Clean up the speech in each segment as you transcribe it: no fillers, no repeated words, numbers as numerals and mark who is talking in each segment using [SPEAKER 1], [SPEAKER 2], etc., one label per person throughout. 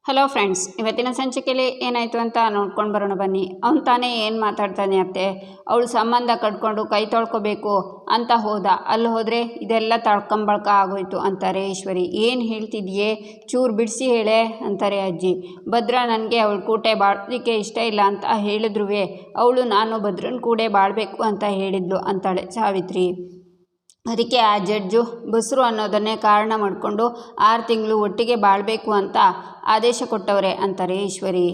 [SPEAKER 1] Hello friends, ಇವತ್ತಿನ ಸಂಚಿಕೆಯಲ್ಲಿ ಏನಾಯಿತು ಅಂತ ನೋಡ್ಕೊಂಡು ಬರೋಣ ಬನ್ನಿ. ಅವನು ತಾನೇ ಏನು ಮಾತಾಡ್ತಾನೆ ಅತ್ತೆ, ಅವಳು ಸಂಬಂಧ ಕಟ್ಕೊಂಡು ಕೈ ತೊಳ್ಕೊಬೇಕು ಅಂತ ಹೋದ. ಅಲ್ಲಿ ಹೋದರೆ ಇದೆಲ್ಲ ತಳ್ಕೊಂಬಳ್ಕ ಆಗೋಯ್ತು ಅಂತಾರೆ ಈಶ್ವರಿ. ಏನು ಹೇಳ್ತಿದ್ಯೇ, ಚೂರು ಬಿಡಿಸಿ ಹೇಳೆ ಅಂತಾರೆ ಅಜ್ಜಿ. ಭದ್ರ ನನಗೆ ಅವಳು ಕೂಟೆ ಬಾಳೋದಕ್ಕೆ ಇಷ್ಟ ಇಲ್ಲ ಅಂತ ಹೇಳಿದ್ರು. ಅವಳು ನಾನು ಭದ್ರನ ಕೂಡೆ ಬಾಳಬೇಕು ಅಂತ ಹೇಳಿದ್ಲು ಅಂತಾಳೆ ಸಾವಿತ್ರಿ. ಅದಕ್ಕೆ ಆ ಜಡ್ಜು ಬಸ್ರು ಅನ್ನೋದನ್ನೇ ಕಾರಣ ಮಾಡಿಕೊಂಡು 6 ತಿಂಗಳು ಒಟ್ಟಿಗೆ ಬಾಳಬೇಕು ಅಂತ ಆದೇಶ ಕೊಟ್ಟವ್ರೆ ಅಂತಾರೆ ಈಶ್ವರಿ.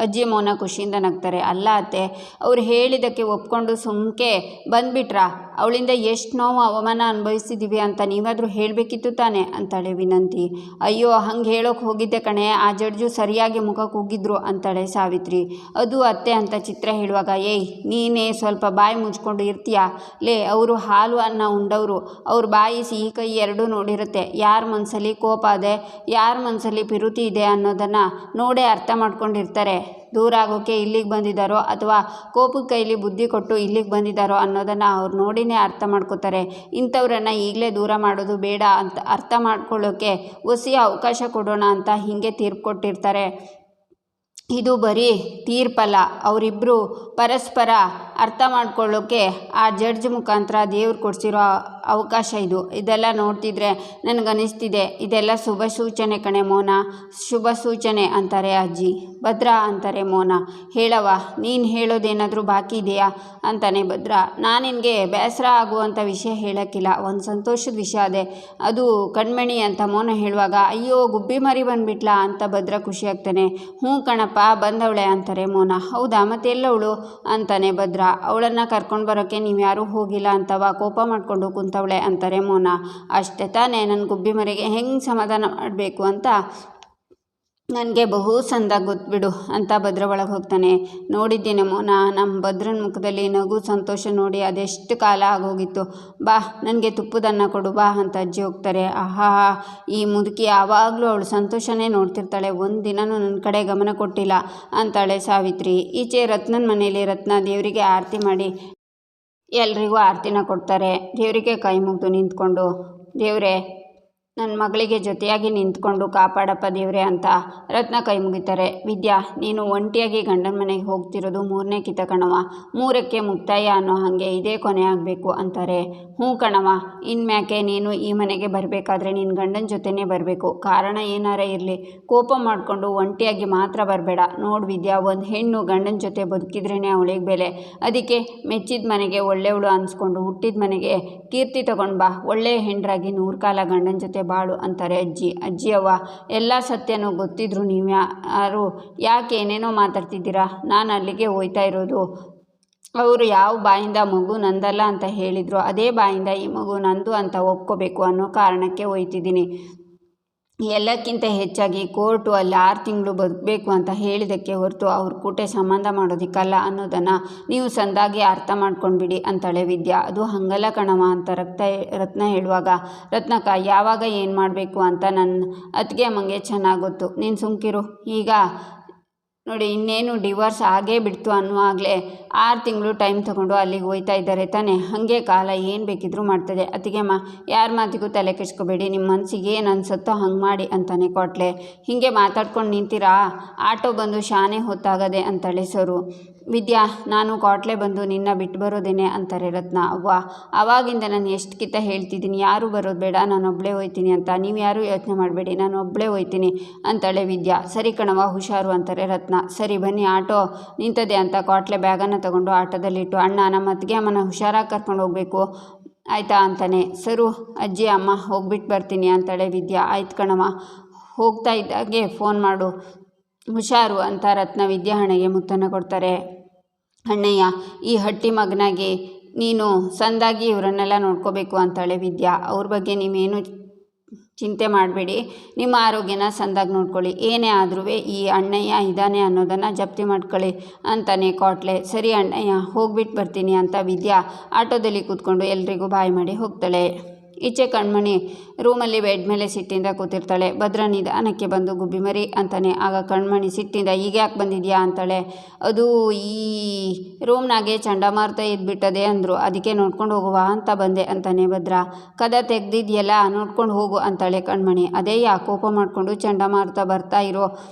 [SPEAKER 1] ಅಜ್ಜಿ ಮೌನ ಖುಷಿಯಿಂದ ನಗ್ತಾರೆ. ಅಲ್ಲ ಅತ್ತೆ, ಅವ್ರು ಹೇಳಿದ್ದಕ್ಕೆ ಒಪ್ಕೊಂಡು ಸುಮ್ಕೆ ಬಂದುಬಿಟ್ರಾ? ಅವಳಿಂದ ಎಷ್ಟು ನೋವು ಅವಮಾನ ಅನುಭವಿಸಿದ್ದೀವಿ ಅಂತ ನೀವಾದರೂ ಹೇಳಬೇಕಿತ್ತು ತಾನೆ ಅಂತಾಳೆ ವಿನಂತಿ. ಅಯ್ಯೋ, ಹಂಗೆ ಹೇಳೋಕೆ ಹೋಗಿದ್ದೆ ಕಣೆ, ಆ ಜಡ್ಜು ಸರಿಯಾಗಿ ಮುಖಕ್ಕೆ ಹೋಗಿದ್ರು ಅಂತಾಳೆ ಸಾವಿತ್ರಿ. ಅದು ಅತ್ತೆ ಅಂತ ಚಿತ್ರ ಹೇಳುವಾಗ, ಏಯ್ ನೀನೇ ಸ್ವಲ್ಪ ಬಾಯಿ ಮುಚ್ಕೊಂಡು ಇರ್ತೀಯಾ ಲೇ, ಅವರು ಹಾಲು ಅನ್ನ ಉಂಡವರು, ಅವ್ರ ಬಾಯಿ ಸಿಹಿ ಕೈ ಎರಡೂ ನೋಡಿರುತ್ತೆ. ಯಾರ ಮನಸ್ಸಲ್ಲಿ ಕೋಪ ಇದೆ, ಯಾರ ಮನಸ್ಸಲ್ಲಿ ಪಿರುತಿ ಇದೆ ಅನ್ನೋದನ್ನು ನೋಡೇ ಅರ್ಥ ಮಾಡ್ಕೊಂಡಿರ್ತಾರೆ. ದೂರ ಆಗೋಕ್ಕೆ ಇಲ್ಲಿಗೆ ಬಂದಿದ್ದಾರೋ ಅಥವಾ ಕೋಪದ ಕೈಲಿ ಬುದ್ಧಿ ಕೊಟ್ಟು ಇಲ್ಲಿಗೆ ಬಂದಿದ್ದಾರೋ ಅನ್ನೋದನ್ನು ಅವ್ರು ನೋಡಿನೇ ಅರ್ಥ ಮಾಡ್ಕೋತಾರೆ. ಇಂಥವ್ರನ್ನು ಈಗಲೇ ದೂರ ಮಾಡೋದು ಬೇಡ ಅಂತ ಅರ್ಥ ಮಾಡ್ಕೊಳ್ಳೋಕ್ಕೆ ಹೊಸ ಅವಕಾಶ ಕೊಡೋಣ ಅಂತ ಹೀಗೆ ತೀರ್ಪು ಕೊಟ್ಟಿರ್ತಾರೆ. ಇದು ಬರೀ ತೀರ್ಪಲ್ಲ, ಅವರಿಬ್ಬರು ಪರಸ್ಪರ ಅರ್ಥ ಮಾಡ್ಕೊಳ್ಳೋಕ್ಕೆ ಆ ಜಡ್ಜ್ ಮುಖಾಂತರ ದೇವ್ರು ಕೊಡಿಸಿರೋ ಅವಕಾಶ ಇದು. ಇದೆಲ್ಲ ನೋಡ್ತಿದ್ರೆ ನನಗನ್ನಿಸ್ತಿದೆ ಇದೆಲ್ಲ ಶುಭ ಸೂಚನೆ ಕಣೆ ಮೋನ, ಶುಭ ಸೂಚನೆ ಅಂತಾರೆ ಅಜ್ಜಿ. ಭದ್ರ ಅಂತಾರೆ ಮೋನ. ಹೇಳವ, ನೀನು ಹೇಳೋದೇನಾದರೂ ಬಾಕಿ ಇದೆಯಾ ಅಂತಾನೆ ಭದ್ರ. ನಾನು ನಿನಗೆ ಬೇಸರ ಆಗುವಂಥ ವಿಷಯ ಹೇಳೋಕ್ಕಿಲ್ಲ, ಒಂದು ಸಂತೋಷದ ವಿಷಯ ಅದೇ, ಅದು ಕಣ್ಮಣಿ ಅಂತ ಮೋನ ಹೇಳುವಾಗ, ಅಯ್ಯೋ ಗುಬ್ಬಿ ಮರಿ ಬಂದುಬಿಟ್ಲಾ ಅಂತ ಭದ್ರ ಖುಷಿ ಆಗ್ತಾನೆ. ಹ್ಞೂ ಕಣಪ್ಪ ಬಂದವಳೆ ಅಂತಾರೆ ಮೋನ. ಹೌದಾ, ಮತ್ತೆ ಎಲ್ಲವಳು ಅಂತಾನೆ ಭದ್ರ. ಅವಳನ್ನು ಕರ್ಕೊಂಡು ಬರೋಕ್ಕೆ ನೀವು ಯಾರೂ ಹೋಗಿಲ್ಲ ಅಂತವ ಕೋಪ ಮಾಡಿಕೊಂಡು ಕುಂತವಳೆ ಅಂತಾರೆ ಮೋನ. ಅಷ್ಟೇ ತಾನೇ, ನನ್ನ ಗುಬ್ಬಿ ಮರಿಗೆ ಹೆಂಗೆ ಸಮಾಧಾನ ಮಾಡಬೇಕು ಅಂತ ನನಗೆ ಬಹು ಸಂದಾಗಿ ಗೊತ್ತುಬಿಡು ಅಂತ ಭದ್ರ ಒಳಗೆ ಹೋಗ್ತಾನೆ. ನೋಡಿದ್ದೇನೆ ಮೋನ, ನಮ್ಮ ಭದ್ರನ ಮುಖದಲ್ಲಿ ನಗು ಸಂತೋಷ ನೋಡಿ ಅದೆಷ್ಟು ಕಾಲ ಆಗೋಗಿತ್ತು. ಬಾ ನನಗೆ ತುಪ್ಪದನ್ನ ಕೊಡು ಬಾ ಅಂತ ಅಜ್ಜಿ ಹೋಗ್ತಾರೆ. ಆಹಾ, ಈ ಮುದುಕಿ ಯಾವಾಗಲೂ ಅವಳು ಸಂತೋಷನೇ ನೋಡ್ತಿರ್ತಾಳೆ, ಒಂದು ದಿನವೂ ನನ್ನ ಕಡೆ ಗಮನ ಕೊಟ್ಟಿಲ್ಲ ಅಂತಾಳೆ ಸಾವಿತ್ರಿ. ಈಚೆ ರತ್ನನ ಮನೆಯಲ್ಲಿ ರತ್ನ ದೇವರಿಗೆ ಆರತಿ ಮಾಡಿ ಎಲ್ರಿಗೂ ಆರತಿನ ಕೊಡ್ತಾರೆ. ದೇವರಿಗೆ ಕೈ ಮುಗಿದು ನಿಂತ್ಕೊಂಡು, ದೇವರೇ ನನ್ನ ಮಗಳಿಗೆ ಜೊತೆಯಾಗಿ ನಿಂತ್ಕೊಂಡು ಕಾಪಾಡಪ್ಪ ದೇವ್ರೆ ಅಂತ ರತ್ನ ಕೈ ಮುಗಿತಾರೆ. ವಿದ್ಯಾ, ನೀನು ಒಂಟಿಯಾಗಿ ಗಂಡನ ಮನೆಗೆ ಹೋಗ್ತಿರೋದು 3ನೇ ಕಿತ ಕಣವ, 3ಕ್ಕೆ ಮುಕ್ತಾಯ ಅನ್ನೋ ಹಾಗೆ ಇದೇ ಕೊನೆ ಆಗಬೇಕು ಅಂತಾರೆ. ಹ್ಞೂ ಕಣವ, ಇನ್ಮ್ಯಾಕೆ ನೀನು ಈ ಮನೆಗೆ ಬರಬೇಕಾದ್ರೆ ನಿನ್ನ ಗಂಡನ ಜೊತೆನೇ ಬರಬೇಕು. ಕಾರಣ ಏನಾರ ಇರಲಿ, ಕೋಪ ಮಾಡಿಕೊಂಡು ಒಂಟಿಯಾಗಿ ಮಾತ್ರ ಬರಬೇಡ. ನೋಡು ವಿದ್ಯಾ, ಒಂದು ಹೆಣ್ಣು ಗಂಡನ ಜೊತೆ ಬದುಕಿದ್ರೇ ಅವಳಿಗೆ ಬೆಲೆ. ಅದಕ್ಕೆ ಮೆಚ್ಚಿದ ಮನೆಗೆ ಒಳ್ಳೆಯವಳು ಅನ್ಸ್ಕೊಂಡು ಹುಟ್ಟಿದ ಮನೆಗೆ ಕೀರ್ತಿ ತಗೊಂಡು ಬಾ, ಒಳ್ಳೆಯ ಹೆಂಡರಾಗಿ 100 ಕಾಲ ಗಂಡನ ಜೊತೆ ಬಾಳು ಅಂತಾರೆ ಅಜ್ಜಿ. ಅಜ್ಜಿಯವ್ವ, ಎಲ್ಲ ಸತ್ಯನೂ ಗೊತ್ತಿದ್ರು ನೀವು ಯಾರು ಯಾಕೆ ಏನೇನೋ ಮಾತಾಡ್ತಿದ್ದೀರಾ? ನಾನು ಅಲ್ಲಿಗೆ ಹೋಯ್ತಾ ಇರೋದು, ಅವರು ಯಾವ ಬಾಯಿಂದ ಮಗು ನಂದಲ್ಲ ಅಂತ ಹೇಳಿದ್ರು ಅದೇ ಬಾಯಿಂದ ಈ ಮಗು ನಂದು ಅಂತ ಒಪ್ಕೋಬೇಕು ಅನ್ನೋ ಕಾರಣಕ್ಕೆ ಹೋಯ್ತಿದ್ದೀನಿ. ಎಲ್ಲಕ್ಕಿಂತ ಹೆಚ್ಚಾಗಿ ಕೋರ್ಟು ಅಲ್ಲಿ 6 ತಿಂಗಳು ಬದುಕಬೇಕು ಅಂತ ಹೇಳಿದ್ದಕ್ಕೆ ಹೊರತು ಅವ್ರ ಕೂಟೆ ಸಂಬಂಧ ಮಾಡೋದಕ್ಕಲ್ಲ ಅನ್ನೋದನ್ನು ನೀವು ಸಂದಾಗಿ ಅರ್ಥ ಮಾಡ್ಕೊಂಡ್ಬಿಡಿ ಅಂತಾಳೆ ವಿದ್ಯಾ. ಅದು ಹಂಗಲ್ಲ ಕಣವ ಅಂತ ರತ್ನ ಹೇಳುವಾಗ, ರತ್ನಕ್ಕ ಯಾವಾಗ ಏನು ಮಾಡಬೇಕು ಅಂತ ನನ್ನ ಅತ್ತಿಗೆ ಅಮ್ಮಂಗೆ ಚೆನ್ನಾಗಿ ಗೊತ್ತು, ನೀನು ಸುಮ್ಕಿರು. ಈಗ ನೋಡಿ, ಇನ್ನೇನು ಡಿವೋರ್ಸ್ ಆಗೇ ಬಿಡ್ತು ಅನ್ನುವಾಗಲೇ 6 ತಿಂಗಳು ಟೈಮ್ ತೊಗೊಂಡು ಅಲ್ಲಿಗೆ ಹೋಯ್ತಾ ಇದ್ದಾರೆ ತಾನೆ, ಹಾಗೆ ಕಾಲ ಏನು ಬೇಕಿದ್ರೂ ಮಾಡ್ತದೆ. ಅತ್ತಿಗೆಮ್ಮ, ಯಾರ ಮಾತಿಗೂ ತಲೆ ಕೆಡ್ಸ್ಕೊಬೇಡಿ, ನಿಮ್ಮ ಮನಸ್ಸಿಗೆ ಏನು ಅನ್ಸುತ್ತೋ ಹಂಗೆ ಮಾಡಿ ಅಂತಾನೆ ಕೊಟ್ಲೆ. ಹೀಗೆ ಮಾತಾಡ್ಕೊಂಡು ನಿಂತೀರಾ, ಆಟೋ ಬಂದು ಶಾನೆ ಹೊತ್ತಾಗದೆ ಅಂತಾಳೆ ಸರು. ವಿದ್ಯಾ, ನಾನು ಕಾಟ್ಲೆ ಬಂದು ನಿನ್ನ ಬಿಟ್ಟು ಬರೋದೇನೆ ಅಂತಾರೆ ರತ್ನ. ಅವ್ವ, ಆವಾಗಿಂದ ನಾನು ಎಷ್ಟು ಕಿತ್ತ ಹೇಳ್ತಿದ್ದೀನಿ ಯಾರೂ ಬರೋದು ಬೇಡ, ನಾನು ಒಬ್ಬಳೇ ಹೋಯ್ತೀನಿ ಅಂತ, ನೀವು ಯಾರೂ ಯೋಚನೆ ಮಾಡಬೇಡಿ, ನಾನು ಒಬ್ಬಳೇ ಹೋಯ್ತೀನಿ ಅಂತಾಳೆ ವಿದ್ಯಾ. ಸರಿ ಕಣವ, ಹುಷಾರು ಅಂತಾರೆ ರತ್ನ. ಸರಿ ಬನ್ನಿ, ಆಟೋ ನಿಂತದೆ ಅಂತ ಕಾಟ್ಲೆ ಬ್ಯಾಗನ್ನು ತಗೊಂಡು ಆಟೋದಲ್ಲಿಟ್ಟು, ಅಣ್ಣ ನಮ್ಮ ಅತ್ತಿಗೆ ಅಮ್ಮನ ಹುಷಾರಾಗಿ ಕರ್ಕೊಂಡು ಹೋಗಬೇಕು ಆಯಿತಾ ಅಂತಾನೆ. ಸರು ಅಜ್ಜಿ ಅಮ್ಮ ಹೋಗ್ಬಿಟ್ಟು ಬರ್ತೀನಿ ಅಂತಾಳೆ ವಿದ್ಯಾ. ಆಯ್ತು ಕಣವ, ಹೋಗ್ತಾ ಇದ್ದಾಗೆ ಫೋನ್ ಮಾಡು, ಹುಷಾರು ಅಂತ ರತ್ನ ವಿದ್ಯಾ ಹಣೆಗೆ ಮುತ್ತನ್ನು ಕೊಡ್ತಾರೆ. ಅಣ್ಣಯ್ಯ, ಈ ಹಟ್ಟಿ ಮಗನಾಗಿ ನೀನು ಸಂದಾಗಿ ಇವರನ್ನೆಲ್ಲ ನೋಡ್ಕೋಬೇಕು ಅಂತಾಳೆ ವಿದ್ಯಾ. ಅವ್ರ ಬಗ್ಗೆ ನೀವೇನು ಚಿಂತೆ ಮಾಡಬೇಡಿ, ನಿಮ್ಮ ಆರೋಗ್ಯನ ಸಂದಾಗಿ ನೋಡ್ಕೊಳ್ಳಿ, ಏನೇ ಆದ್ರೂ ಈ ಅಣ್ಣಯ್ಯ ಇದ್ದಾನೆ ಅನ್ನೋದನ್ನು ಜಪ್ತಿ ಮಾಡ್ಕೊಳ್ಳಿ ಅಂತಾನೆ ಕಾಟ್ಲೆ. ಸರಿ ಅಣ್ಣಯ್ಯ, ಹೋಗ್ಬಿಟ್ಟು ಬರ್ತೀನಿ ಅಂತ ವಿದ್ಯಾ ಆಟೋದಲ್ಲಿ ಕೂತ್ಕೊಂಡು ಎಲ್ರಿಗೂ ಬಾಯ್ ಮಾಡಿ ಹೋಗ್ತಾಳೆ. ಈಚೆ ಕಣ್ಮಣಿ ರೂಮಲ್ಲಿ ಬೆಡ್ ಮೇಲೆ ಸಿಟ್ಟಿಂದ ಕೂತಿರ್ತಾಳೆ. ಭದ್ರ ನಿಧಾನಕ್ಕೆ ಬಂದು ಗುಬ್ಬಿ ಮರಿ ಅಂತಾನೆ. ಆಗ ಕಣ್ಮಣಿ ಸಿಟ್ಟಿಂದ ಈಗ ಯಾಕೆ ಬಂದಿದ್ಯಾ ಅಂತಾಳೆ. ಅದು ಈ ರೂಮ್ನಾಗೆ ಚಂಡಮಾರುತ ಇದ್ಬಿಟ್ಟದೆ ಅಂದರು, ಅದಕ್ಕೆ ನೋಡ್ಕೊಂಡು ಹೋಗುವ ಅಂತ ಬಂದೆ ಅಂತಾನೆ ಭದ್ರ. ಕದ ತೆಗ್ದಿದ್ಯಲ್ಲ ನೋಡ್ಕೊಂಡು ಹೋಗು ಅಂತಾಳೆ ಕಣ್ಮಣಿ. ಅದೇ ಯಾಕೆ ಕೋಪ ಮಾಡಿಕೊಂಡು ಚಂಡಮಾರುತ ಬರ್ತಾ ಇರೋ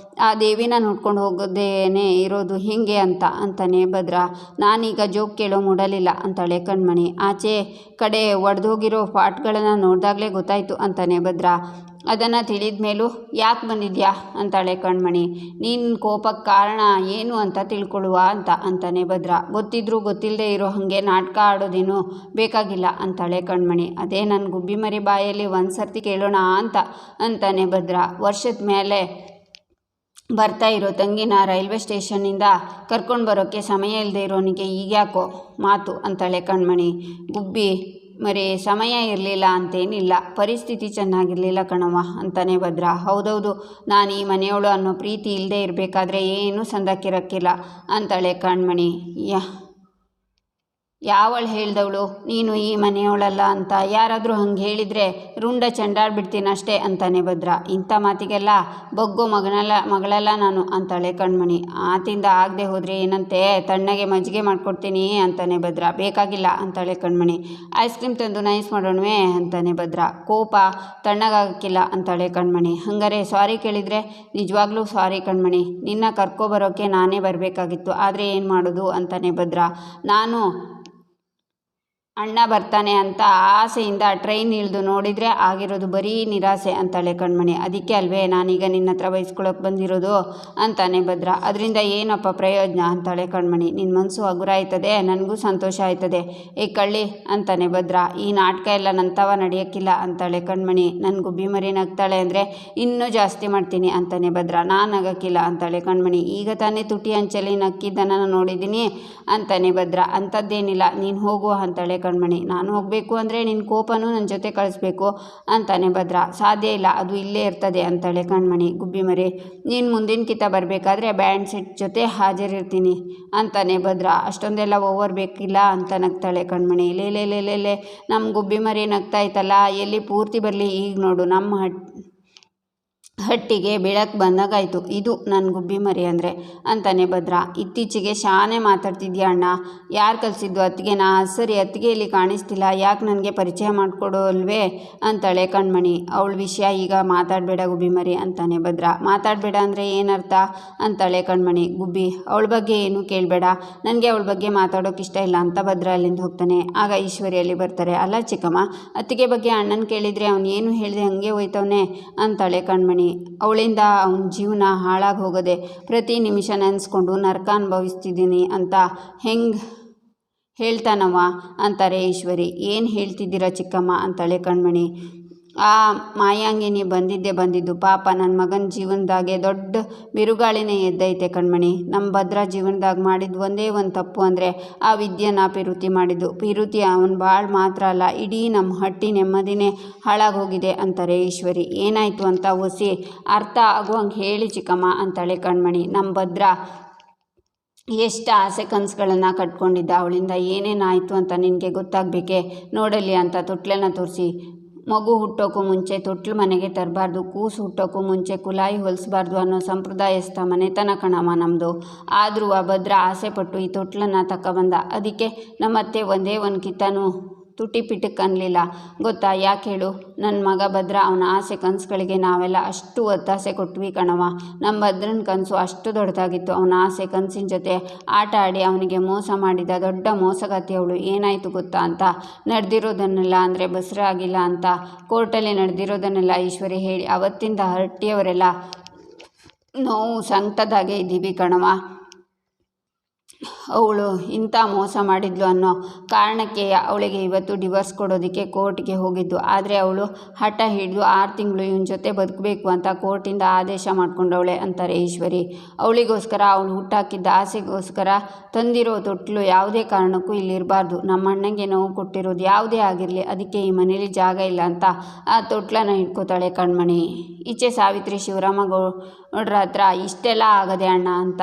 [SPEAKER 1] ಆ ದೇವಿನ ನೋಡ್ಕೊಂಡು ಹೋಗೋದೇನೆ ಇರೋದು ಹಿಂಗೆ ಅಂತಾನೆ ಭದ್ರ. ನಾನೀಗ ಜೋಕ್ ಕೇಳೋ ಮೂಡಲಿಲ್ಲ ಅಂತಾಳೆ ಕಣ್ಮಣಿ. ಆಚೆ ಕಡೆ ಒಡೆದೋಗಿರೋ ಪಾಟ್ಗಳನ್ನು ನೋಡಿದಾಗಲೇ ಗೊತ್ತಾಯಿತು ಅಂತಾನೆ ಭದ್ರ. ಅದನ್ನು ತಿಳಿದ ಮೇಲೂ ಯಾಕೆ ಬಂದಿದ್ಯಾ ಅಂತಾಳೆ ಕಣ್ಮಣಿ. ನೀನು ಕೋಪಕ್ಕೆ ಕಾರಣ ಏನು ಅಂತ ತಿಳ್ಕೊಳ್ಳುವ ಅಂತಾನೆ ಭದ್ರ. ಗೊತ್ತಿದ್ರೂ ಗೊತ್ತಿಲ್ಲದೆ ಇರೋ ಹಾಗೆ ನಾಟಕ ಆಡೋದೇನು ಬೇಕಾಗಿಲ್ಲ ಅಂತಾಳೆ ಕಣ್ಮಣಿ. ಅದೇ ನನ್ನ ಗುಬ್ಬಿ ಮರಿ ಬಾಯಲ್ಲಿ ಒಂದು ಸರ್ತಿ ಕೇಳೋಣ ಅಂತಾನೆ ಭದ್ರ. ವರ್ಷದ ಮೇಲೆ ಬರ್ತಾ ಇರೋ ತಂಗಿನ ರೈಲ್ವೆ ಸ್ಟೇಷನ್ನಿಂದ ಕರ್ಕೊಂಡು ಬರೋಕ್ಕೆ ಸಮಯ ಇಲ್ಲದೆ ಇರೋನಿಗೆ ಈಗ್ಯಾಕೋ ಮಾತು ಅಂತಾಳೆ ಕಣ್ಮಣಿ. ಗುಬ್ಬಿ ಮರಿ ಸಮಯ ಇರಲಿಲ್ಲ ಅಂತೇನಿಲ್ಲ, ಪರಿಸ್ಥಿತಿ ಚೆನ್ನಾಗಿರಲಿಲ್ಲ ಕಣವ ಅಂತಾನೆ ಭದ್ರ. ಹೌದೌದು, ನಾನು ಈ ಮನೆಯವಳು ಅನ್ನೋ ಪ್ರೀತಿ ಇಲ್ಲದೆ ಇರಬೇಕಾದ್ರೆ ಏನೂ ಸಂದಕ್ಕಿರಕ್ಕಿಲ್ಲ ಅಂತಾಳೆ ಕಣ್ಮಣಿ. ಯಾವಳು ಹೇಳ್ದವಳು ನೀನು ಈ ಮನೆಯವಳಲ್ಲ ಅಂತ? ಯಾರಾದರೂ ಹಂಗೆ ಹೇಳಿದರೆ ರುಂಡ ಚೆಂಡಾಡ್ಬಿಡ್ತೀನಿ ಅಷ್ಟೇ ಅಂತಾನೆ ಭದ್ರ. ಇಂಥ ಮಾತಿಗೆಲ್ಲ ಬಗ್ಗೋ ಮಗಳಲ್ಲ ನಾನು ಅಂತಾಳೆ ಕಣ್ಮಣಿ. ಆತಿಂದ ಆಗದೆ ಹೋದರೆ ಏನಂತೆ, ತಣ್ಣಗೆ ಮಜ್ಜಿಗೆ ಮಾಡಿಕೊಡ್ತೀನಿ ಅಂತಾನೆ ಭದ್ರ. ಬೇಕಾಗಿಲ್ಲ ಅಂತಾಳೆ ಕಣ್ಮಣಿ. ಐಸ್ ಕ್ರೀಮ್ ತಂದು ನೈಸ್ ಮಾಡೋಣವೇ ಅಂತಾನೆ ಭದ್ರ. ಕೋಪ ತಣ್ಣಗಾಗಕ್ಕಿಲ್ಲ ಅಂತಾಳೆ ಕಣ್ಮಣಿ. ಹಂಗಾರೆ ಸಾರಿ ಕೇಳಿದರೆ ನಿಜವಾಗ್ಲೂ ಸಾರಿ ಕಣ್ಮಣಿ, ನಿನ್ನ ಕರ್ಕೊಬರೋಕ್ಕೆ ನಾನೇ ಬರಬೇಕಾಗಿತ್ತು, ಆದರೆ ಏನು ಮಾಡೋದು ಅಂತಾನೆ ಭದ್ರ. ನಾನು ಅಣ್ಣ ಬರ್ತಾನೆ ಅಂತ ಆಸೆಯಿಂದ ಟ್ರೈನ್ ಇಳಿದು ನೋಡಿದರೆ ಆಗಿರೋದು ಬರೀ ನಿರಾಸೆ ಅಂತಾಳೆ ಕಣ್ಮಣಿ. ಅದಕ್ಕೆ ಅಲ್ವೇ ನಾನೀಗ ನಿನ್ನ ಹತ್ರ ಬಯಸ್ಕೊಳ್ಳೋಕೆ ಬಂದಿರೋದು ಅಂತಾನೆ ಭದ್ರ. ಅದರಿಂದ ಏನಪ್ಪ ಪ್ರಯೋಜನ ಅಂತಾಳೆ ಕಣ್ಮಣಿ. ನಿನ್ನ ಮನಸ್ಸು ಹಗುರ ಆಯ್ತದೆ, ನನಗೂ ಸಂತೋಷ ಆಯ್ತದೆ. ಏ ಕಳ್ಳಿ ಅಂತಾನೆ ಭದ್ರ. ಈ ನಾಟಕ ಎಲ್ಲ ನಂತವ ನಡೆಯೋಕ್ಕಿಲ್ಲ ಅಂತಾಳೆ ಕಣ್ಮಣಿ. ನನ್ನ ಗುಬ್ಬಿ ಮರಿ ನಗ್ತಾಳೆ ಅಂದರೆ ಇನ್ನೂ ಜಾಸ್ತಿ ಮಾಡ್ತೀನಿ ಅಂತಾನೆ ಭದ್ರ. ನಾನು ನಗಕ್ಕಿಲ್ಲ ಅಂತಾಳೆ ಕಣ್ಮಣಿ. ಈಗ ತಾನೇ ತುಟಿ ಅಂಚಲಿ ನಕ್ಕಿದ್ದನ್ನು ನೋಡಿದ್ದೀನಿ ಅಂತಾನೆ ಭದ್ರ. ಅಂಥದ್ದೇನಿಲ್ಲ, ನೀನು ಹೋಗು ಅಂತಾಳೆ ಕಣ್ಮಣಿ. ನಾನು ಹೋಗಬೇಕು ಅಂದರೆ ನಿನ್ನ ಕೋಪನೂ ನನ್ನ ಜೊತೆ ಕಳಿಸ್ಬೇಕು ಅಂತಾನೆ ಭದ್ರ. ಸಾಧ್ಯ ಇಲ್ಲ, ಅದು ಇಲ್ಲೇ ಇರ್ತದೆ ಅಂತಾಳೆ ಕಣ್ಮಣಿ. ಗುಬ್ಬಿ ಮರಿ, ನೀನು ಮುಂದಿನ ಕಿತ್ತ ಬರಬೇಕಾದ್ರೆ ಬ್ಯಾಂಡ್ ಸೆಟ್ ಜೊತೆ ಹಾಜರಿರ್ತೀನಿ ಅಂತಾನೆ ಭದ್ರ. ಅಷ್ಟೊಂದೆಲ್ಲ ಓವರ್ ಬೇಕಿಲ್ಲ ಅಂತ ನಗ್ತಾಳೆ ಕಣ್ಮಣಿ. ಲೇ ನಮ್ಮ ಗುಬ್ಬಿ ಮರಿ ನಗ್ತಾ ಇತ್ತಲ್ಲ, ಎಲ್ಲಿ ಪೂರ್ತಿ ಬರಲಿ, ಈಗ ನೋಡು ನಮ್ಮ ಹಟ್ಟಿಗೆ ಬೆಳಕು ಬಂದಾಗಾಯಿತು. ಇದು ನನ್ನ ಗುಬ್ಬಿ ಮರಿ ಅಂದರೆ ಅಂತಾನೆ ಭದ್ರ. ಇತ್ತೀಚೆಗೆ ಶಾನೆ ಮಾತಾಡ್ತಿದ್ಯಾ ಅಣ್ಣ, ಯಾರು ಕಲಿಸಿದ್ದು ಅತ್ತಿಗೆನಾ? ಸರಿ, ಅತ್ತಿಗೆಯಲ್ಲಿ ಕಾಣಿಸ್ತಿಲ್ಲ, ಯಾಕೆ ನನಗೆ ಪರಿಚಯ ಮಾಡಿಕೊಡೋಲ್ವೇ ಅಂತಾಳೆ ಕಣ್ಮಣಿ. ಅವಳ ವಿಷಯ ಈಗ ಮಾತಾಡಬೇಡ ಗುಬ್ಬಿ ಮರಿ ಅಂತಾನೆ ಭದ್ರ. ಮಾತಾಡಬೇಡ ಅಂದರೆ ಏನರ್ಥ ಅಂತಾಳೆ ಕಣ್ಮಣಿ. ಗುಬ್ಬಿ, ಅವಳ ಬಗ್ಗೆ ಏನು ಕೇಳಬೇಡ, ನನಗೆ ಅವಳ ಬಗ್ಗೆ ಮಾತಾಡೋಕೆ ಇಷ್ಟ ಇಲ್ಲ ಅಂತ ಭದ್ರ ಅಲ್ಲಿಂದ ಹೋಗ್ತಾನೆ. ಆಗ ಈಶ್ವರಿಯಲ್ಲಿ ಬರ್ತಾರೆ. ಅಲ್ಲ ಚಿಕ್ಕಮ್ಮ, ಅತ್ತಿಗೆ ಬಗ್ಗೆ ಅಣ್ಣನ ಕೇಳಿದರೆ ಅವನು ಏನು ಹೇಳಿದೆ ಹಂಗೆ ಹೋಯ್ತವನೆ ಅಂತಾಳೆ ಕಣ್ಮಣಿ. ಅವಳಿಂದ ಅವನ ಜೀವನ ಹಾಳಾಗಿ ಹೋಗದೆ ಪ್ರತಿ ನಿಮಿಷ ನೆನೆಸ್ಕೊಂಡು ನರಕ ಅನುಭವಿಸ್ತಿದ್ದೀನಿ ಅಂತ ಹೆಂಗೆ ಹೇಳ್ತಾನವ ಅಂತಾರೆ ಈಶ್ವರಿ. ಏನು ಹೇಳ್ತಿದ್ದೀರಾ ಚಿಕ್ಕಮ್ಮ ಅಂತಾಳೆ ಕಣ್ಮಣಿ. ಆ ಮಾಯಾಂಗಿನಿ ಬಂದಿದ್ದು ಪಾಪ ನನ್ನ ಮಗನ ಜೀವನದಾಗೆ ದೊಡ್ಡ ಬಿರುಗಾಳಿನೇ ಎದ್ದೈತೆ ಕಣ್ಮಣಿ. ನಮ್ಮ ಭದ್ರ ಜೀವನದಾಗ ಮಾಡಿದ್ದು ಒಂದೇ ಒಂದು ತಪ್ಪು ಅಂದರೆ ಆ ವಿದ್ಯೆನ ಪಿರುತಿ ಮಾಡಿದ್ದು. ಪಿರುತಿ ಅವನು ಬಾಳ್ ಮಾತ್ರ ಅಲ್ಲ, ಇಡೀ ನಮ್ಮ ಹಟ್ಟಿ ನೆಮ್ಮದಿನೇ ಹಾಳಾಗಿ ಹೋಗಿದೆ ಅಂತಾರೆ ಈಶ್ವರಿ. ಏನಾಯಿತು ಅಂತ ಒಸಿ ಅರ್ಥ ಆಗುವಂಗೆ ಹೇಳಿ ಚಿಕ್ಕಮ್ಮ ಅಂತಾಳೆ ಕಣ್ಮಣಿ. ನಮ್ಮ ಭದ್ರ ಎಷ್ಟು ಆಸೆ ಕನಸುಗಳನ್ನು ಕಟ್ಕೊಂಡಿದ್ದ, ಅವಳಿಂದ ಏನೇನಾಯಿತು ಅಂತ ನಿನಗೆ ಗೊತ್ತಾಗಬೇಕೆ, ನೋಡಲಿ ಅಂತ ತೊಟ್ಲನ್ನು ತೋರಿಸಿ. ಮಗು ಹುಟ್ಟೋಕ್ಕೂ ಮುಂಚೆ ತೊಟ್ಲು ಮನೆಗೆ ತರಬಾರ್ದು, ಕೂಸು ಹುಟ್ಟೋಕ್ಕೂ ಮುಂಚೆ ಕುಲಾಯಿ ಹೊಲಿಸ್ಬಾರ್ದು ಅನ್ನೋ ಸಂಪ್ರದಾಯಸ್ಥ ಮನೆತನ ಕಣವ ನಮ್ಮದು. ಆದರೂ ಆ ಭದ್ರ ಆಸೆಪಟ್ಟು ಈ ತೊಟ್ಲನ್ನು ತಗೊಬಂದ. ಅದಕ್ಕೆ ನಮ್ಮತ್ತೆ ಒಂದೇ ಒಂದು ಕಿತ್ತನೂ ತುಟಿ ಪಿಟಕ್ಕೆ ಅನ್ನಲಿಲ್ಲ ಗೊತ್ತಾ? ಯಾಕೆ ಹೇಳು? ನನ್ನ ಮಗ ಭದ್ರ ಅವನ ಆಸೆ ಕನಸುಗಳಿಗೆ ನಾವೆಲ್ಲ ಅಷ್ಟು ಒತ್ತಾಸೆ ಕೊಟ್ವಿ ಕಣವ. ನಮ್ಮ ಭದ್ರನ ಕನಸು ಅಷ್ಟು ದೊಡ್ಡದಾಗಿತ್ತು. ಅವನ ಆಸೆ ಕನಸಿನ ಜೊತೆ ಆಟ ಆಡಿ ಅವನಿಗೆ ಮೋಸ ಮಾಡಿದ ದೊಡ್ಡ ಮೋಸಗಾತಿ ಅವಳು. ಏನಾಯಿತು ಗೊತ್ತಾ ಅಂತ ನಡೆದಿರೋದನ್ನೆಲ್ಲ ಅಂದರೆ ಬಸರ ಆಗಿಲ್ಲ ಅಂತ ಕೋರ್ಟಲ್ಲಿ ನಡೆದಿರೋದನ್ನೆಲ್ಲ ಈಶ್ವರಿ ಹೇಳಿ ಅವತ್ತಿಂದ ಹಟ್ಟಿಯವರೆಲ್ಲ ನೋವು ಸಂಕಟದಾಗೆ ಇದ್ದೀವಿ ಕಣವ. ಅವಳು ಇಂಥ ಮೋಸ ಮಾಡಿದ್ಲು ಅನ್ನೋ ಕಾರಣಕ್ಕೆ ಅವಳಿಗೆ ಇವತ್ತು ಡಿವೋರ್ಸ್ ಕೊಡೋದಕ್ಕೆ ಕೋರ್ಟ್ಗೆ ಹೋಗಿದ್ದು. ಆದರೆ ಅವಳು ಹಠ ಹಿಡಿದು 6 ತಿಂಗಳು ಇವನ ಜೊತೆ ಬದುಕಬೇಕು ಅಂತ ಕೋರ್ಟಿಂದ ಆದೇಶ ಮಾಡ್ಕೊಂಡವಳೆ ಅಂತಾರೆ ಈಶ್ವರಿ. ಅವಳಿಗೋಸ್ಕರ ಅವಳು ಹುಟ್ಟಾಕಿದ್ದ ಆಸೆಗೋಸ್ಕರ ತಂದಿರೋ ತೊಟ್ಲು ಯಾವುದೇ ಕಾರಣಕ್ಕೂ ಇಲ್ಲಿರಬಾರ್ದು. ನಮ್ಮ ಅಣ್ಣಂಗೆ ನೋವು ಕೊಟ್ಟಿರೋದು ಯಾವುದೇ ಆಗಿರಲಿ, ಅದಕ್ಕೆ ಈ ಮನೇಲಿ ಜಾಗ ಇಲ್ಲ ಅಂತ ಆ ತೊಟ್ಲನ್ನು ಹಿಡ್ಕೋತಾಳೆ ಕಣ್ಮಣಿ. ಈಚೆ ಸಾವಿತ್ರಿ ಶಿವರಾಮ ಗೌಡ್ರ ಹತ್ರ ಇಷ್ಟೆಲ್ಲ ಆಗದೆ ಅಣ್ಣ ಅಂತ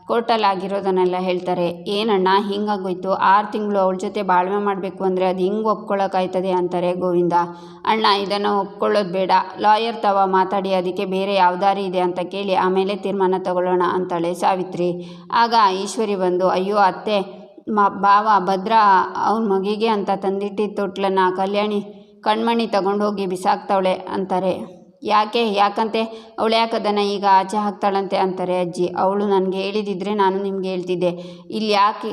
[SPEAKER 1] ಕೋರ್ಟಲ್ಲಿ ಆಗಿರೋದನ್ನೆಲ್ಲ ಹೇಳ್ತಾರೆ. ಏನಣ್ಣ ಹಿಂಗಾಗೋಯ್ತು, 6 ತಿಂಗಳು ಅವಳ ಜೊತೆ ಬಾಳ್ವೆ ಮಾಡಬೇಕು ಅಂದರೆ ಅದು ಹಿಂಗೆ ಒಪ್ಕೊಳ್ಳೋಕ್ಕಾಯ್ತದೆ ಅಂತಾರೆ ಗೋವಿಂದ. ಅಣ್ಣ ಇದನ್ನು ಒಪ್ಕೊಳ್ಳೋದು ಬೇಡ, ಲಾಯರ್ ತವ ಮಾತಾಡಿ ಅದಕ್ಕೆ ಬೇರೆ ಯಾವ ದಾರಿ ಇದೆ ಅಂತ ಕೇಳಿ ಆಮೇಲೆ ತೀರ್ಮಾನ ತಗೊಳ್ಳೋಣ ಅಂತಾಳೆ ಸಾವಿತ್ರಿ. ಆಗ ಈಶ್ವರಿ ಬಂದು, ಅಯ್ಯೋ ಅತ್ತೆ, ಭಾವ ಭದ್ರ ಅವನ ಮಗಿಗೆ ಅಂತ ತಂದಿಟ್ಟಿದ್ದ ತೊಟ್ಲನ್ನು ಕಣ್ಮಣಿ ತಗೊಂಡೋಗಿ ಬಿಸಾಕ್ತಾವಳೆ ಅಂತಾರೆ. ಯಾಕಂತೆ ಅವಳು ಯಾಕೆ ಅದನ್ನು ಈಗ ಆಚೆ ಹಾಕ್ತಾಳಂತೆ ಅಂತಾರೆ ಅಜ್ಜಿ. ಅವಳು ನನಗೆ ಹೇಳಿದಿದ್ರೆ ನಾನು ನಿಮ್ಗೆ ಹೇಳ್ತಿದ್ದೆ, ಇಲ್ಲಿ ಯಾಕೆ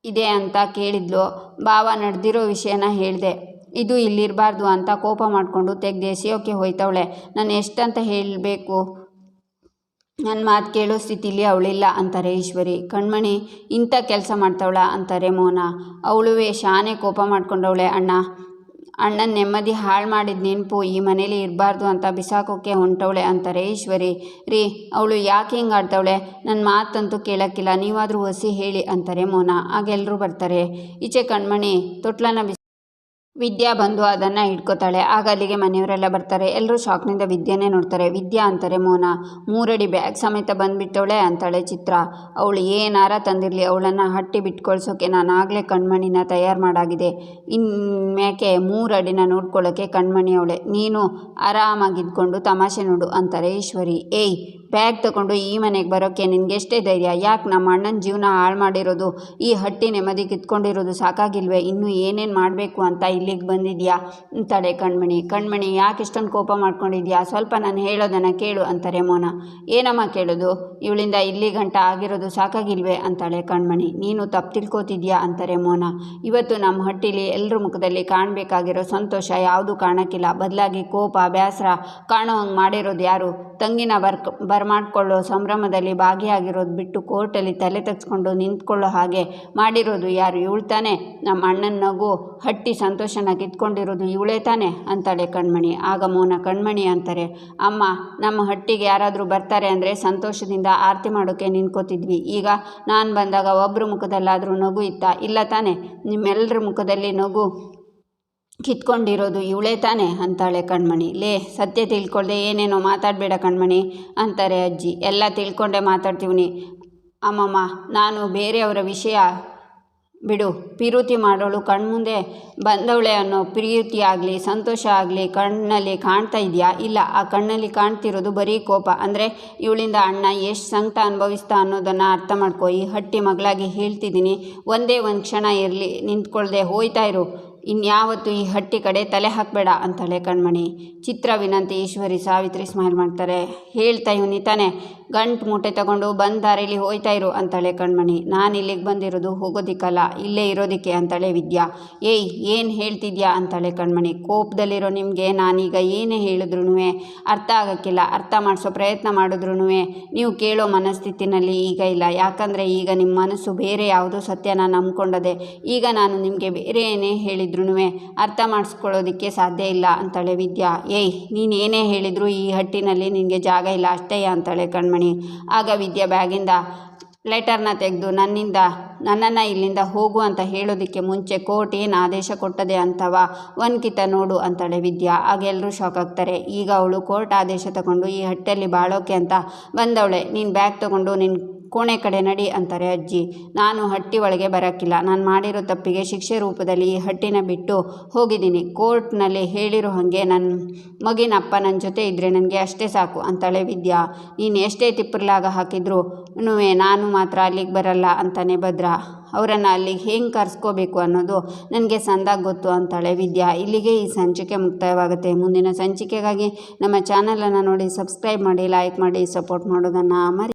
[SPEAKER 1] ಇದೆ ಅಂತ ಕೇಳಿದ್ಲು, ಭಾವ ನಡೆದಿರೋ ವಿಷಯನ ಹೇಳಿದೆ, ಇದು ಇಲ್ಲಿರಬಾರ್ದು ಅಂತ ಕೋಪ ಮಾಡಿಕೊಂಡು ತೆಗೆದು ಎಸೆಯೋಕ್ಕೆ ಹೋಯ್ತವಳೆ. ನಾನು ಎಷ್ಟಂತ ಹೇಳಬೇಕು, ನನ್ನ ಮಾತು ಕೇಳೋ ಸ್ಥಿತಿಲಿ ಅವಳಿಲ್ಲ ಅಂತಾರೆ ಈಶ್ವರಿ. ಕಣ್ಮಣಿ ಇಂಥ ಕೆಲಸ ಮಾಡ್ತಾವಳ ಅಂತಾರೆ ಮೋನ. ಅವಳುವೇ ಶಾನೆ ಕೋಪ ಮಾಡ್ಕೊಂಡವಳೆ. ಅಣ್ಣನ ನೆಮ್ಮದಿ ಹಾಳು ಮಾಡಿದ ನೆನಪು ಈ ಮನೇಲಿ ಇರಬಾರ್ದು ಅಂತ ಬಿಸಾಕೋಕ್ಕೆ ಹೊಂಟವಳೆ ಅಂತಾರೆ ಈಶ್ವರಿ. ರೀ, ಅವಳು ಯಾಕೆ ಹಿಂಗೆ ಆಡ್ತಾವಳೆ, ನನ್ನ ಮಾತಂತೂ ಕೇಳೋಕ್ಕಿಲ್ಲ, ನೀವಾದರೂ ಒಸಿ ಹೇಳಿ ಅಂತಾರೆ ಮೋನ. ಆಗ ಎಲ್ಲರೂ ಬರ್ತಾರೆ. ಈಚೆ ಕಣ್ಮಣಿ ತೊಟ್ಲನ್ನು ವಿದ್ಯಾ ಬಂದು ಅದನ್ನು ಹಿಡ್ಕೋತಾಳೆ. ಆಗ ಅಲ್ಲಿಗೆ ಮನೆಯವರೆಲ್ಲ ಬರ್ತಾರೆ. ಎಲ್ಲರೂ ಶಾಕ್ನಿಂದ ವಿದ್ಯಾನೇ ನೋಡ್ತಾರೆ. ವಿದ್ಯಾ ಅಂತಾರೆ ಮೋನ. 3 ಅಡಿ ಬ್ಯಾಗ್ ಸಮೇತ ಬಂದುಬಿಟ್ಟವಳೆ ಅಂತಾಳೆ ಚಿತ್ರ. ಅವಳು ಏನಾರ ತಂದಿರಲಿ, ಅವಳನ್ನು ಹಟ್ಟಿ ಬಿಟ್ಕೊಳ್ಸೋಕೆ ನಾನು ಆಗಲೇ ಕಣ್ಮಣಿನ ತಯಾರು ಮಾಡಾಗಿದೆ. ಇನ್ಮ್ಯಾಕೆ 3 ಅಡಿನ ನೋಡ್ಕೊಳ್ಳೋಕ್ಕೆ ಕಣ್ಮಣಿ ಅವಳೆ, ನೀನು ಆರಾಮಾಗಿದ್ಕೊಂಡು ತಮಾಷೆ ನೋಡು ಅಂತಾರೆ ಈಶ್ವರಿ. ಏಯ್, ಬ್ಯಾಗ್ ತಗೊಂಡು ಈ ಮನೆಗೆ ಬರೋಕ್ಕೆ ನಿನಗೆಷ್ಟೇ ಧೈರ್ಯ? ಯಾಕೆ ನಮ್ಮ ಅಣ್ಣನ ಜೀವನ ಹಾಳು ಮಾಡಿರೋದು, ಈ ಹಟ್ಟಿ ನೆಮ್ಮದಿ ಕಿತ್ಕೊಂಡಿರೋದು ಸಾಕಾಗಿಲ್ವೇ? ಇನ್ನೂ ಏನೇನು ಮಾಡಬೇಕು ಅಂತ ಇಲ್ಲಿಗೆ ಬಂದಿದ್ಯಾ ಅಂತಾಳೆ ಕಣ್ಮಣಿ ಯಾಕೆ ಇಷ್ಟೊಂದು ಕೋಪ ಮಾಡ್ಕೊಂಡಿದ್ಯಾ? ಸ್ವಲ್ಪ ನಾನು ಹೇಳೋದನ್ನು ಕೇಳು ಅಂತಾರೆ ಮೋನ. ಏನಮ್ಮ ಕೇಳೋದು, ಇವಳಿಂದ ಇಲ್ಲಿ ಗಂಟ ಆಗಿರೋದು ಸಾಕಾಗಿಲ್ವೇ ಅಂತಾಳೆ ಕಣ್ಮಣಿ. ನೀನು ತಪ್ಪು ತಿಳ್ಕೊತಿದ್ಯಾ ಅಂತಾರೆ ಮೋನ. ಇವತ್ತು ನಮ್ಮ ಹಟ್ಟಿಲಿ ಎಲ್ಲರ ಮುಖದಲ್ಲಿ ಕಾಣಬೇಕಾಗಿರೋ ಸಂತೋಷ ಯಾವುದೂ ಕಾಣೋಕ್ಕಿಲ್ಲ, ಬದಲಾಗಿ ಕೋಪ ಬೇಸರ ಕಾಣೋ ಹಂಗೆ ಮಾಡಿರೋದು ಯಾರು? ತಂಗಿನ ಬರ್ಮಾಡ್ಕೊಳ್ಳೋ ಸಂಭ್ರಮದಲ್ಲಿ ಭಾಗಿಯಾಗಿರೋದು ಬಿಟ್ಟು ಕೋರ್ಟಲ್ಲಿ ತಲೆ ತೆಗೆಸ್ಕೊಂಡು ನಿಂತ್ಕೊಳ್ಳೋ ಹಾಗೆ ಮಾಡಿರೋದು ಯಾರು? ಇವಳು ತಾನೆ. ನಮ್ಮ ಅಣ್ಣನ ನಗು ಹಟ್ಟಿ ಸಂತೋಷನ ಕಿತ್ಕೊಂಡಿರೋದು ಇವಳೇ ತಾನೆ ಅಂತಾಳೆ ಕಣ್ಮಣಿ. ಆಗ ಮೋನ ಕಣ್ಮಣಿ ಅಂತಾರೆ, ಅಮ್ಮ, ನಮ್ಮ ಹಟ್ಟಿಗೆ ಯಾರಾದರೂ ಬರ್ತಾರೆ ಅಂದರೆ ಸಂತೋಷದಿಂದ ಆರತಿ ಮಾಡೋಕ್ಕೆ ನಿಂತ್ಕೋತಿದ್ವಿ. ಈಗ ನಾನು ಬಂದಾಗ ಒಬ್ಬರ ಮುಖದಲ್ಲಾದರೂ ನಗು ಇತ್ತಾ? ಇಲ್ಲ ತಾನೆ. ನಿಮ್ಮೆಲ್ಲರ ಮುಖದಲ್ಲಿ ನಗು ಕಿತ್ಕೊಂಡಿರೋದು ಇವಳೇ ತಾನೆ ಅಂತಾಳೆ ಕಣ್ಮಣಿ. ಸತ್ಯ ತಿಳ್ಕೊಳ್ದೆ ಏನೇನೋ ಮಾತಾಡಬೇಡ ಕಣ್ಮಣಿ ಅಂತಾರೆ ಅಜ್ಜಿ. ಎಲ್ಲ ತಿಳ್ಕೊಂಡೆ ಮಾತಾಡ್ತೀವಿ ಅಮ್ಮಮ್ಮ, ನಾನು ಬೇರೆಯವರ ವಿಷಯ ಬಿಡು. ಪಿರುತಿ ಮಾಡೋಳು ಕಣ್ಮುಂದೆ ಬಂದವಳೆ ಅನ್ನೋ ಪ್ರೀತಿ ಆಗಲಿ ಸಂತೋಷ ಆಗಲಿ ಕಣ್ಣಲ್ಲಿ ಕಾಣ್ತಾ ಇದೆಯಾ? ಇಲ್ಲ, ಆ ಕಣ್ಣಲ್ಲಿ ಕಾಣ್ತಿರೋದು ಬರೀ ಕೋಪ. ಅಂದರೆ ಇವಳಿಂದ ಅಣ್ಣ ಎಷ್ಟು ಸಂಕಟ ಅನುಭವಿಸ್ತಾ ಅನ್ನೋದನ್ನು ಅರ್ಥ ಮಾಡ್ಕೊ. ಈ ಹಟ್ಟಿ ಮಗಳಾಗಿ ಹೇಳ್ತಿದ್ದೀನಿ, ಒಂದೇ ಒಂದು ಕ್ಷಣ ಇರಲಿ ನಿಂತ್ಕೊಳ್ದೆ ಹೋಯ್ತಾ ಇರು. ಇನ್ಯಾವತ್ತು ಈ ಹಟ್ಟಿ ಕಡೆ ತಲೆ ಹಾಕಬೇಡ ಅಂತಾಳೆ ಕಣ್ಮಣಿ. ಚಿತ್ರ ವಿನಂತಿ ಈಶ್ವರಿ ಸಾವಿತ್ರಿ ಸ್ಮೈಲ್ ಮಾಡ್ತಾರೆ. ಹೇಳ್ತಾ ಇವನಿ ತಾನೆ, ಗಂಟು ಮೂಟೆ ತಗೊಂಡು ಬಂದು ದಾರಿಲಿ ಹೋಯ್ತಾ ಇರು ಅಂತಾಳೆ ಕಣ್ಮಣಿ. ನಾನು ಇಲ್ಲಿಗೆ ಬಂದಿರೋದು ಹೋಗೋದಿಕ್ಕಲ್ಲ, ಇಲ್ಲೇ ಇರೋದಕ್ಕೆ ಅಂತಾಳೆ ವಿದ್ಯಾ. ಏಯ್, ಏನು ಹೇಳ್ತಿದ್ಯಾ ಅಂತಾಳೆ ಕಣ್ಮಣಿ. ಕೋಪದಲ್ಲಿರೋ ನಿಮಗೆ ನಾನೀಗ ಏನೇ ಹೇಳಿದ್ರೂ ಅರ್ಥ ಆಗೋಕ್ಕಿಲ್ಲ. ಅರ್ಥ ಮಾಡಿಸೋ ಪ್ರಯತ್ನ ಮಾಡಿದ್ರೂ ನೀವು ಕೇಳೋ ಮನಸ್ಥಿತಿನಲ್ಲಿ ಈಗ ಇಲ್ಲ. ಯಾಕಂದರೆ ಈಗ ನಿಮ್ಮ ಮನಸ್ಸು ಬೇರೆ ಯಾವುದೋ ಸತ್ಯನ ನಂಬ್ಕೊಂಡದೆ. ಈಗ ನಾನು ನಿಮಗೆ ಬೇರೆ ಏನೇ ಹೇಳಿದ್ರು ಅರ್ಥ ಮಾಡಿಸ್ಕೊಳ್ಳೋದಕ್ಕೆ ಸಾಧ್ಯ ಇಲ್ಲ ಅಂತಾಳೆ ವಿದ್ಯಾ. ಏಯ್, ನೀನು ಏನೇ ಹೇಳಿದ್ರು ಈ ಹಟ್ಟಿನಲ್ಲಿ ನಿನಗೆ ಜಾಗ ಇಲ್ಲ ಅಷ್ಟೇ ಅಂತಾಳೆ ಕಣ್ಮಣಿ. ಆಗ ವಿದ್ಯಾ ಬ್ಯಾಗಿಂದ ಲೆಟರ್ನ ತೆಗೆದು ನನ್ನನ್ನು ಇಲ್ಲಿಂದ ಹೋಗು ಅಂತ ಹೇಳೋದಕ್ಕೆ ಮುಂಚೆ ಕೋರ್ಟ್ ಏನು ಆದೇಶ ಕೊಟ್ಟದೆ ಅಂತವ ಒಂದ್ಕಿತ ನೋಡು ಅಂತಾಳೆ ವಿದ್ಯಾ. ಆಗ ಎಲ್ಲರೂ ಶಾಕ್ ಆಗ್ತಾರೆ. ಈಗ ಅವಳು ಕೋರ್ಟ್ ಆದೇಶ ತಗೊಂಡು ಈ ಹಟ್ಟಿಯಲ್ಲಿ ಬಾಳೋಕೆ ಅಂತ ಬಂದವಳೆ. ನೀನು ಬ್ಯಾಗ್ ತಗೊಂಡು ನಿನ್ನ ಕೋಣೆ ಕಡೆ ನಡಿ ಅಂತಾರೆ ಅಜ್ಜಿ. ನಾನು ಹಟ್ಟಿ ಒಳಗೆ ಬರೋಕ್ಕಿಲ್ಲ. ನಾನು ಮಾಡಿರೋ ತಪ್ಪಿಗೆ ಶಿಕ್ಷೆ ರೂಪದಲ್ಲಿ ಈ ಹಟ್ಟಿನ ಬಿಟ್ಟು ಹೋಗಿದ್ದೀನಿ. ಕೋರ್ಟ್ನಲ್ಲಿ ಹೇಳಿರೋ ಹಾಗೆ ನನ್ನ ಮಗಿನ ಅಪ್ಪ ನನ್ನ ಜೊತೆ ಇದ್ದರೆ ನನಗೆ ಅಷ್ಟೇ ಸಾಕು ಅಂತಾಳೆ ವಿದ್ಯಾ. ನೀನು ಎಷ್ಟೇ ತಿಪ್ಪರ್ಲಾಗ ಹಾಕಿದ್ರು ನಾನು ಮಾತ್ರ ಅಲ್ಲಿಗೆ ಬರಲ್ಲ ಅಂತಾನೆ ಭದ್ರ. ಅವರನ್ನು ಅಲ್ಲಿಗೆ ಹೆಂಗೆ ಕರೆಸ್ಕೋಬೇಕು ಅನ್ನೋದು ನನಗೆ ಸಂದಾಗಿ ಗೊತ್ತು ಅಂತಾಳೆ ವಿದ್ಯಾ. ಇಲ್ಲಿಗೆ ಈ ಸಂಚಿಕೆ ಮುಕ್ತಾಯವಾಗುತ್ತೆ. ಮುಂದಿನ ಸಂಚಿಕೆಗಾಗಿ ನಮ್ಮ ಚಾನಲನ್ನು ನೋಡಿ ಸಬ್ಸ್ಕ್ರೈಬ್ ಮಾಡಿ, ಲೈಕ್ ಮಾಡಿ, ಸಪೋರ್ಟ್ ಮಾಡೋದನ್ನು ಮರಿ